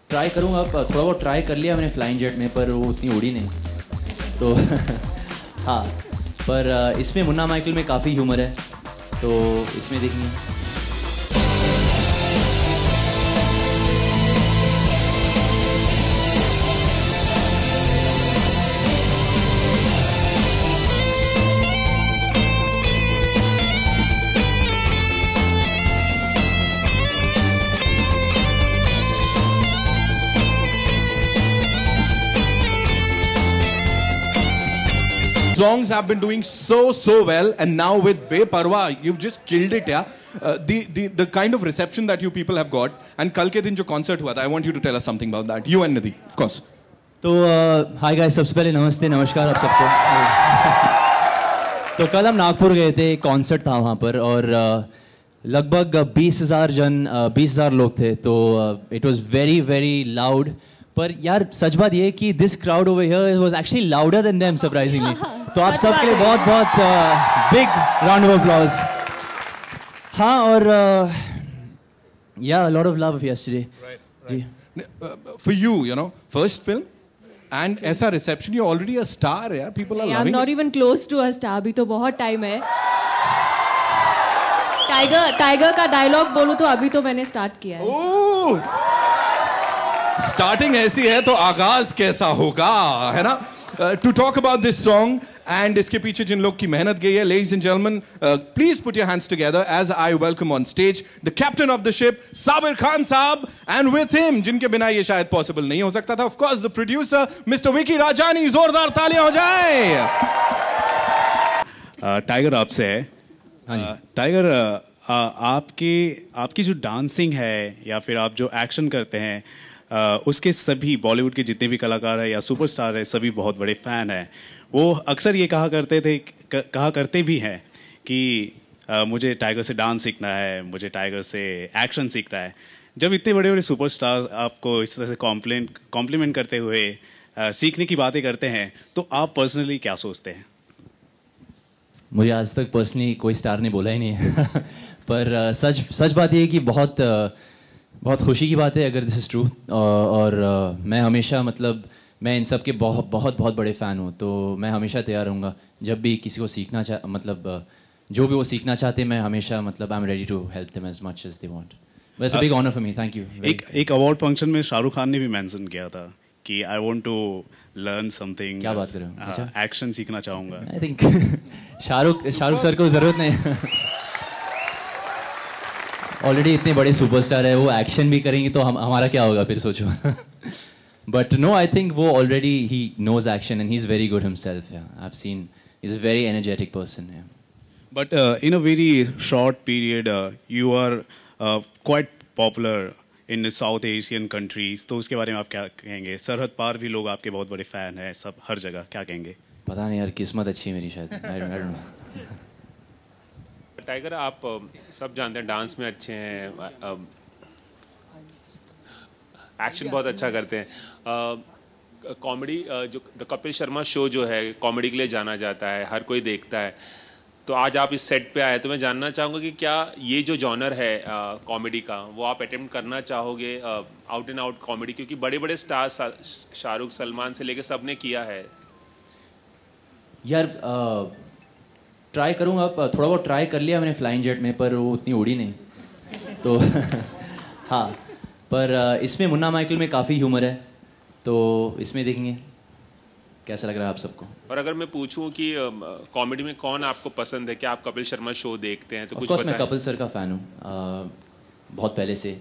Try करूँगा, थोड़ा बहुत ट्राई कर लिया मैंने फ्लाइंग जेट में, पर वो उतनी उड़ी नहीं तो हाँ, पर इसमें मुन्ना माइकल में काफ़ी ह्यूमर है, तो इसमें देखेंगे। Songs have been doing so well, and now with Beparwa, you've just killed it, yeah. The kind of reception that you people have got, and कल के दिन जो concert हुआ था, I want you to tell us something about that. You and Nidhi, of course. तो hi guys, सबसे पहले नमस्ते, नमस्कार आप सबको। तो कल हम नागपुर गए थे, कॉन्सर्ट था वहाँ पर, और लगभग 20,000 लोग थे, तो it was very very loud. पर यार सच बात ये कि this crowd over here was actually louder than them surprisingly. तो आप सबके लिए बहुत बहुत बिग राउंड ऑफ अप्लॉज। हाँ, और या लॉट ऑफ लव यस्टरडे जी। For you, you know, first film and ऐसा reception, you're already a star, yeah. People are loving it. I'm not even close to a star, अभी तो बहुत time है। Tiger का डायलॉग बोलूं तो अभी तो मैंने स्टार्ट किया है। स्टार्टिंग ऐसी है तो आगाज कैसा होगा, है ना? To talk about this song and इसके पीछे जिन लोग की मेहनत गई है, ladies and gentlemen, please put your hands together as I welcome on stage the captain of the ship, Sabir Khan साहब, and with him, जिनके बिना ये शायद possible नहीं हो सकता था, of course the producer Mr. Vicky Rajani। जोरदार तालियां हो जाए। टाइगर आपसे है। टाइगर, आपकी जो डांसिंग है या फिर आप जो एक्शन करते हैं, उसके सभी बॉलीवुड के जितने भी कलाकार हैं या सुपरस्टार हैं, सभी बहुत बड़े फ़ैन हैं। वो अक्सर ये कहा करते भी हैं कि मुझे टाइगर से डांस सीखना है, मुझे टाइगर से एक्शन सीखना है। जब इतने बड़े बड़े सुपरस्टार्स आपको इस तरह से कॉम्प्लीमेंट करते हुए सीखने की बातें करते हैं, तो आप पर्सनली क्या सोचते हैं? मुझे आज तक पर्सनली कोई स्टार ने बोला ही नहीं है पर सच बात ये है कि बहुत खुशी की बात है अगर दिस इज़ ट्रू। और मैं हमेशा मैं इन सब के बहुत बड़े फ़ैन हूँ, तो मैं हमेशा तैयार रहूँगा जब भी किसी को सीखना जो भी वो सीखना चाहते हैं, मैं हमेशा I am ready to help them as much as they want. It's a big honour for me, thank you. एक अवार्ड फंक्शन में शाहरुख खान ने भी मेंशन किया था कि I want to learn something. क्या बात कर रहे हो? अच्छा, एक्शन सीखना चाहूँगा। आई थिंक शाहरुख सर को ज़रूरत नहीं, ऑलरेडी इतने बड़े सुपरस्टार है, वो एक्शन भी करेंगे तो हमारा क्या होगा फिर, सोचो। बट नो, आई थिंक वो already he knows action and he is very good himself. I have seen he is a very energetic person. But in a very short period you are quite popular in South Asian countries, तो उसके बारे में आप क्या कहेंगे? सरहद पार भी लोग आपके बहुत बड़े फ़ैन हैं, सब हर जगह, क्या कहेंगे? पता नहीं यार, किस्मत अच्छी है मेरी शायद, आई डोंट नो। टाइगर, आप सब जानते हैं डांस में अच्छे हैं, एक्शन बहुत अच्छा करते हैं, कॉमेडी जो द कपिल शर्मा शो जो है कॉमेडी के लिए जाना जाता है, हर कोई देखता है। तो आज आप इस सेट पे आए, तो मैं जानना चाहूँगा कि क्या ये जो जॉनर है कॉमेडी का, वो आप अटेम्प्ट करना चाहोगे, आउट एंड आउट कॉमेडी? क्योंकि बड़े बड़े स्टार्स शाहरुख, सलमान से लेके सब ने किया है। यार ट्राई करूँगा, थोड़ा बहुत ट्राई कर लिया मैंने फ्लाइंग जेट में, पर वो उतनी उड़ी नहीं तो हाँ, पर इसमें मुन्ना माइकल में काफ़ी ह्यूमर है, तो इसमें देखेंगे कैसा लग रहा है आप सबको। और अगर मैं पूछूं कि कॉमेडी में कौन आपको पसंद है, क्या आप कपिल शर्मा शो देखते हैं? तो कुछ मैं कपिल सर का फ़ैन हूँ बहुत पहले से।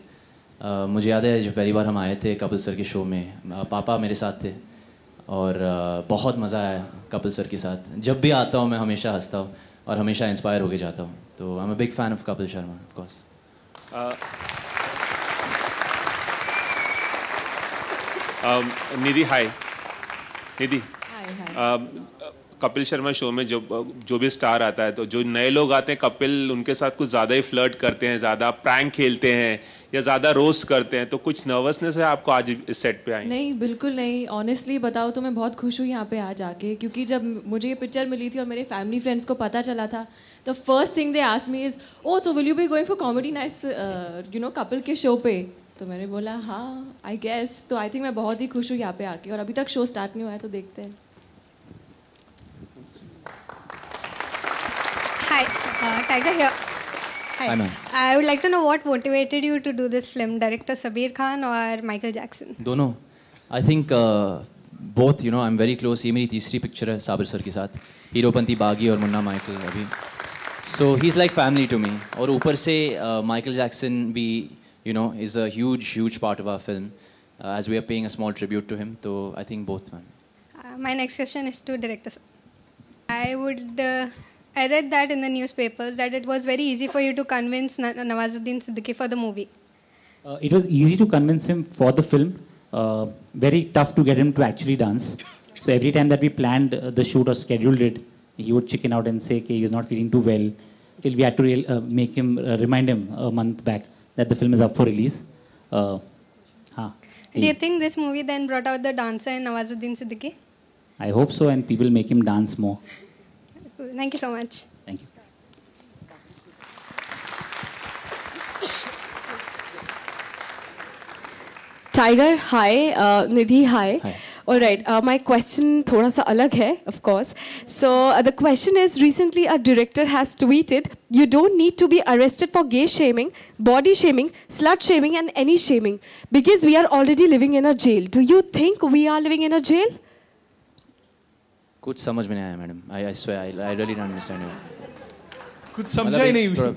मुझे याद है जब पहली बार हम आए थे कपिल सर के शो में, पापा मेरे साथ थे और बहुत मज़ा आया कपिल सर के साथ। जब भी आता हूँ मैं हमेशा हंसता हूँ और हमेशा इंस्पायर होके जाता हूँ, तो I am a big fan of Kapil Sharma of course. Nidhi, hi Nidhi. Kapil Sharma show में जो भी स्टार आता है, तो जो नए लोग आते हैं, कपिल उनके साथ कुछ ज़्यादा ही फ्लर्ट करते हैं, ज़्यादा प्रैंक खेलते हैं या ज़्यादा रोस्ट करते हैं, तो कुछ नर्वसनेस है आपको आज इस सेट पे आई? नहीं, बिल्कुल नहीं। ऑनेस्टली बताओ तो मैं बहुत खुश हूँ यहाँ पे आ जाके, क्योंकि जब मुझे ये पिक्चर मिली थी और मेरे फैमिली फ्रेंड्स को पता चला था, तो first thing they asked me is, oh so will you be going for comedy nights, you know, Kapil के शो पे? तो मैंने बोला हाँ आई गेस। तो आई थिंक मैं बहुत ही खुश हूँ यहाँ पे आके, और अभी तक शो स्टार्ट नहीं हुआ है तो देखते हैं। Hi, Tiger here. Hi. Hi, ma'am. I would like to know what motivated you to do this film, director Sabir Khan or Michael Jackson? दोनों आई think both you know I am very close. ये मेरी तीसरी picture है Sabir sir के साथ, हीरोपंती, बागी और Munna Michael अभी। So he is like family to me. और ऊपर से माइकल जैक्सन भी you know is a huge part of our film as we are paying a small tribute to him. तो I think both ma'am. My next question is to director. I read that in the newspapers that it was very easy for you to convince Nawazuddin Siddiqui for the movie. It was easy to convince him for the film. Very tough to get him to actually dance. So every time that we planned the shoot or scheduled it, he would chicken out and say he was not feeling too well. Till we had to make him remind him a month back that the film is up for release. Do you think this movie then brought out the dancer in Nawazuddin Siddiqui? I hope so, and people make him dance more. Thank you so much. Thank you. Tiger, hi. Nidhi, hi. Hi. All right. My question थोड़ा सा अलग है, of course. So the question is, recently a director has tweeted, "You don't need to be arrested for gay shaming, body shaming, slut shaming, and any shaming, because we are already living in a jail." Do you think we are living in a jail? कुछ समझ में नहीं आया madam. I swear I really don't understand you. कुछ समझा ही नहीं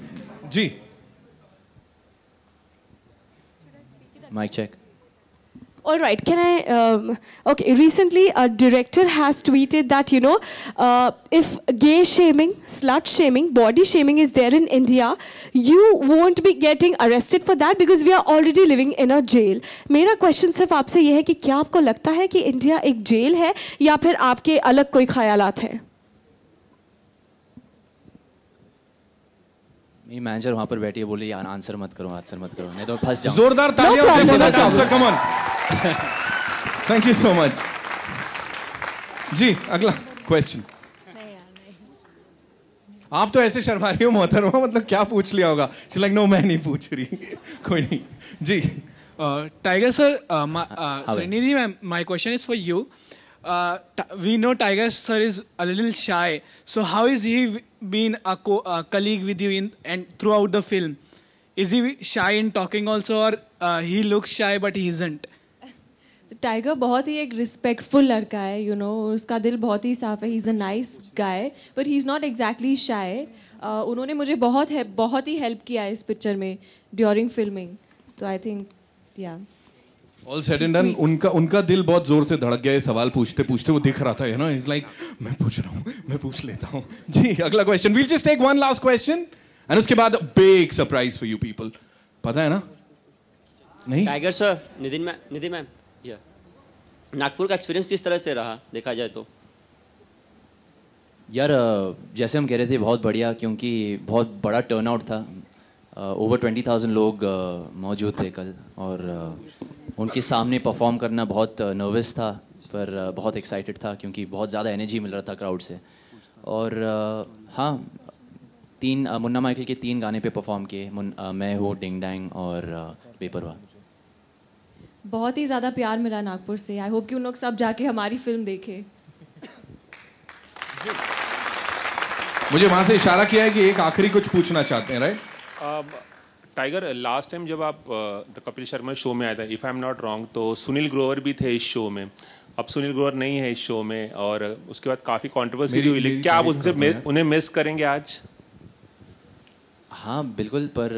जी। Mike check. All right, can I, okay, recently a director has tweeted that, you know, if gay shaming, slut shaming, body shaming is there in India, you won't be getting arrested for that because we are already living in a jail. मेरा question सिर्फ आपसे ये है कि क्या आपको लगता है कि इंडिया एक जेल है या फिर आपके अलग कोई ख्यालात हैं? मेरी मैनेजर वहाँ पर बैठी है, बोली यार आंसर मत करो नहीं तो फंस जाऊँ। जोरदार तालियां problem, for no that problem. answer. Come on. Thank you so much. जी अगला क्वेश्चन। आप तो ऐसे शर्मा रही हो मोहतरमा, मतलब क्या पूछ लिया होगा? लाइक नो मैं नहीं पूछ रही। कोई नहीं जी। Tiger sir, Nidhi ma'am, my question is for you. We know Tiger sir is a little shy, so how is he been a colleague with you and throughout the film? Is he shy in talking also, or he looks shy but he isn't? Tiger बहुत ही एक respectful लड़का है, you know, उसका दिल बहुत ही साफ है। He is a nice guy but he is not exactly shy. उन्होंने मुझे बहुत ही हेल्प किया है इस पिक्चर में ड्यूरिंग फिल्मिंग। तो आई थिंक या ऑल सेड एंड डन उनका दिल बहुत जोर से धड़क गया। सवाल पूछते पूछते वो दिख रहा था, यू नो, इज लाइक मैं पूछ रहा हूँ, मैं पूछ लेता हूँ। जी अगला question. We'll just take one last question and उसके बाद big surprise for you people. पता है ना? नहीं Tiger sir, Nidhi ma'am, Nagpur का एक्सपीरियंस किस तरह से रहा देखा जाए तो? यार जैसे हम कह रहे थे बहुत बढ़िया, क्योंकि बहुत बड़ा टर्नआउट था। ओवर 20,000 लोग मौजूद थे कल, और उनके सामने परफॉर्म करना बहुत नर्वस था पर बहुत एक्साइटेड था क्योंकि बहुत ज़्यादा एनर्जी मिल रहा था क्राउड से। और हाँ, मुन्ना माइकल के 3 गाने पे परफॉर्म किए, मैं हूँ, डिंग डैंग और बेपरवाह। बहुत ही ज़्यादा प्यार मिला नागपुर से। आई होप कि उन लोग सब जाके हमारी फिल्म देखें। मुझे वहां से इशारा किया है कि एक आखिरी कुछ पूछना चाहते हैं, राइट? टाइगर, लास्ट टाइम जब आप द कपिल शर्मा शो में आए थे, if I am not wrong, तो सुनील ग्रोवर भी थे इस शो में। अब सुनील ग्रोवर नहीं है इस शो में, और उसके बाद काफ़ी कंट्रोवर्सी हुई, लेकिन क्या आप उन्हें मिस करेंगे आज? हाँ बिल्कुल, पर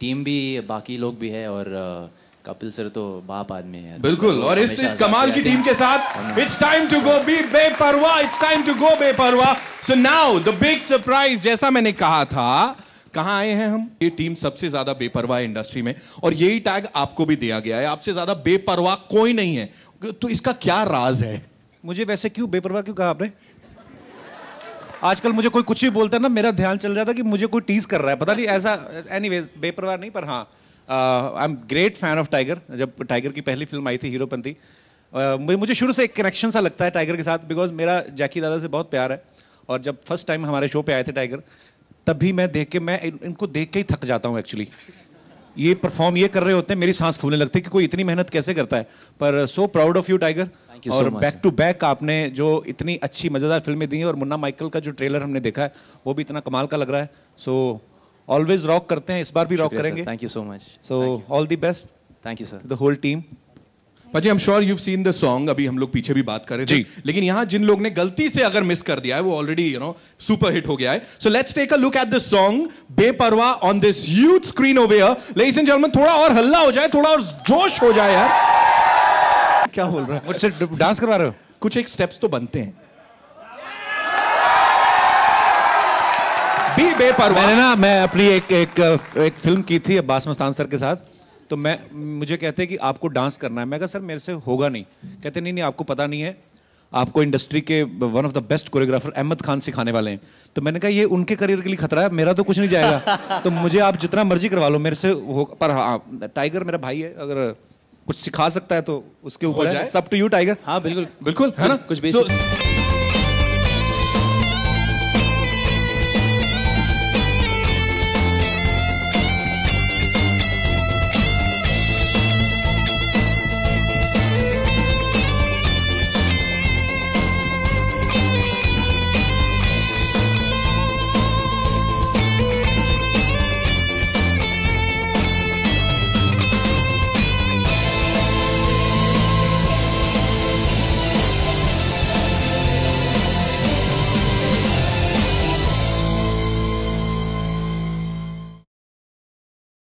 टीम भी, बाकी लोग भी है, और कपिल सर तो बाप आदमी है। बिल्कुल। और इस कमाल की टीम के साथ it's time to go be Beparwah, it's time to go Beparwah. So now the big surprise, जैसा मैंने कहा था, कहां आए हैं हम? ये टीम सबसे ज्यादा बेपरवाह इंडस्ट्री में, और यही टैग आपको भी दिया गया है। आपसे ज्यादा बेपरवाह कोई नहीं है, तो इसका क्या राज है? मुझे वैसे क्यों बेपरवाह क्यों कहा आपने? आजकल मुझे कोई कुछ भी बोलता है ना, मेरा ध्यान चल जाता है कि मुझे कोई टीज कर रहा है, पता नहीं ऐसा। एनीवेज, बेपरवाह नहीं, पर हाँ, I am great fan of tiger. जब टाइगर की पहली फिल्म आई थी हीरोपंती, मुझे शुरू से एक कनेक्शन सा लगता है टाइगर के साथ, बिकॉज मेरा जैकी दादा से बहुत प्यार है। और जब फर्स्ट टाइम हमारे शो पे आए थे टाइगर, तब भी मैं इनको देख के ही थक जाता हूँ एक्चुअली। ये परफॉर्म ये कर रहे होते हैं, मेरी सांस फूलने लगती है कि कोई इतनी मेहनत कैसे करता है। पर so proud of you tiger. और बैक टू बैक आपने जो इतनी अच्छी मजेदार फिल्में दी हैं, और मुन्ना माइकल का जो ट्रेलर हमने देखा है वो भी इतना कमाल का लग रहा है। सो ऑलवेज रॉक करते हैं, इस बार भी रॉक करेंगे। Thank you so much. So all the best. Thank you sir. The whole team. पाजी, I am sure you seen the song. अभी हम लोग पीछे भी बात कर रहे थे, लेकिन यहाँ जिन लोग ने गलती से अगर मिस कर दिया है वो ऑलरेडी सुपर हिट हो गया है। So let's take a look at the song Beparwah on this huge screen over here. Ladies and gentleman, थोड़ा और हल्ला हो जाए, थोड़ा और जोश हो जाए यार। क्या बोल रहा है? मुझसे डांस करवा रहे हो? कुछ एक स्टेप्स तो बनते हैं। बी बेपरवाह। मैंने ना मैं अपनी एक फिल्म की थी अब्बास मस्तान सर के साथ, तो मुझे कहते हैं कि आपको डांस करना है। मैं कहा सर मेरे से होगा नहीं। कहते नहीं आपको पता नहीं है, आपको इंडस्ट्री के one of the best choreographer Ahmed Khan सिखाने वाले हैं। तो मैंने कहा ये उनके करियर के लिए खतरा है, मेरा तो कुछ नहीं जाएगा। तो मुझे आप जितना मर्जी करवा लो मेरे से हो। पर हाँ, टाइगर मेरा भाई है, अगर कुछ सिखा सकता है तो उसके ऊपर है। सब टू यू टाइगर। हाँ बिल्कुल बिल्कुल, है ना? कुछ बेसिक